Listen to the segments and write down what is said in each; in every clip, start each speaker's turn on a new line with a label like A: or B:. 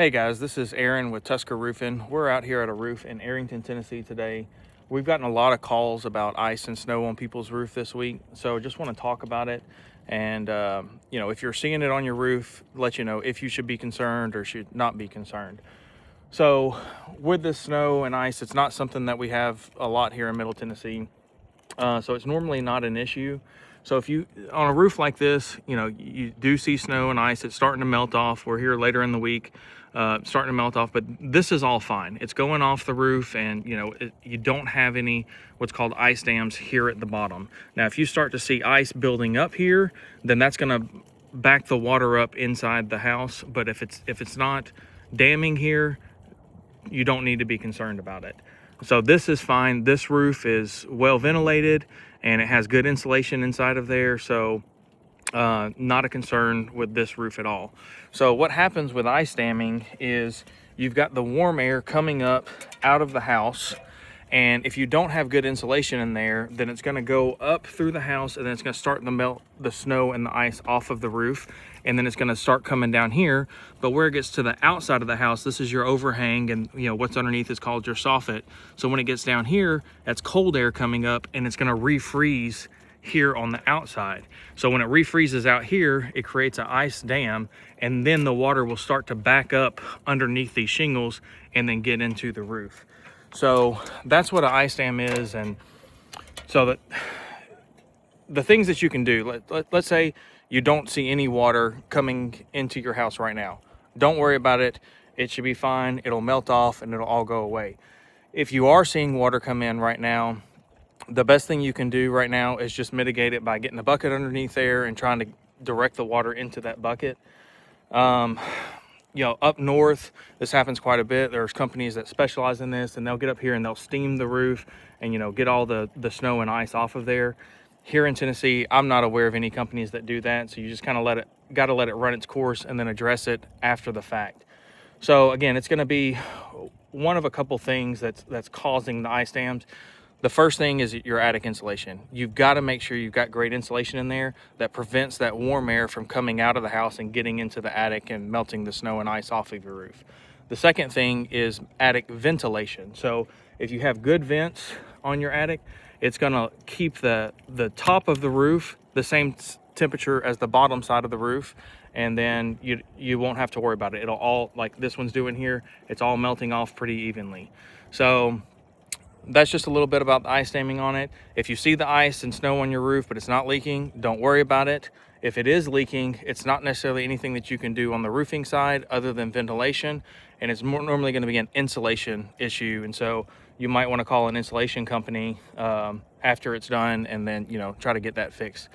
A: Hey guys, this is Aaron with Tusker Roofing. We're out here at a roof in Arrington, Tennessee today. We've gotten a lot of calls about ice and snow on people's roof this week, so just want to talk about it. And if you're seeing it on your roof, let you know if you should be concerned or should not be concerned. So with this snow and ice, it's not something that we have a lot here in Middle Tennessee. So it's normally not an issue. So if you, on a roof like this, you do see snow and ice, it's starting to melt off. We're here later in the week, starting to melt off, but this is all fine. It's going off the roof, and you don't have any what's called ice dams here at the bottom. Now, if you start to see ice building up here, then that's gonna back the water up inside the house. But if it's not damming here, you don't need to be concerned about it. So this is fine. This roof is well ventilated and it has good insulation inside of there. So not a concern with this roof at all. So what happens with ice damming is you've got the warm air coming up out of the house. And if you don't have good insulation in there, then it's going to go up through the house, and then it's going to start to melt the snow and the ice off of the roof. And then it's going to start coming down here. But where it gets to the outside of the house, this is your overhang, and what's underneath is called your soffit. So when it gets down here, that's cold air coming up, and it's going to refreeze here on the outside. So when it refreezes out here, it creates an ice dam, and then the water will start to back up underneath these shingles and then get into the roof. So that's what an ice dam is. And so the things that you can do, let's say you don't see any water coming into your house right now. Don't worry about it. It should be fine. It'll melt off and it'll all go away. If you are seeing water come in right now, the best thing you can do right now is just mitigate it by getting a bucket underneath there and trying to direct the water into that bucket. Up north, this happens quite a bit. There's companies that specialize in this, and they'll get up here and they'll steam the roof and get all the snow and ice off of there. Here in Tennessee, I'm not aware of any companies that do that. So you just kind of gotta let it run its course and then address it after the fact. So again, it's gonna be one of a couple things that's causing the ice dams. The first thing is your attic insulation. You've got to make sure you've got great insulation in there that prevents that warm air from coming out of the house and getting into the attic and melting the snow and ice off of your roof. The second thing is attic ventilation. So if you have good vents on your attic, it's going to keep the top of the roof the same temperature as the bottom side of the roof, and then you won't have to worry about it. It'll all, like this one's doing here, it's all melting off pretty evenly. So that's just a little bit about the ice damming on it. If you see the ice and snow on your roof but it's not leaking, don't worry about it. If it is leaking, it's not necessarily anything that you can do on the roofing side other than ventilation, and it's normally going to be an insulation issue. And so you might want to call an insulation company after it's done, and then try to get that fixed.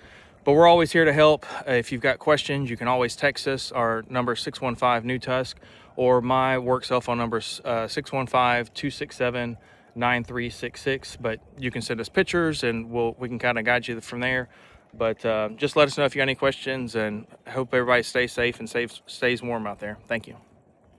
A: But we're always here to help. If you've got questions, you can always text us. Our number is 615-NEW-TUSK, or my work cell phone number is 615-267-9366. But you can send us pictures and we can kind of guide you from there. But just let us know if you have any questions, and I hope everybody stays safe and stays warm out there. Thank you.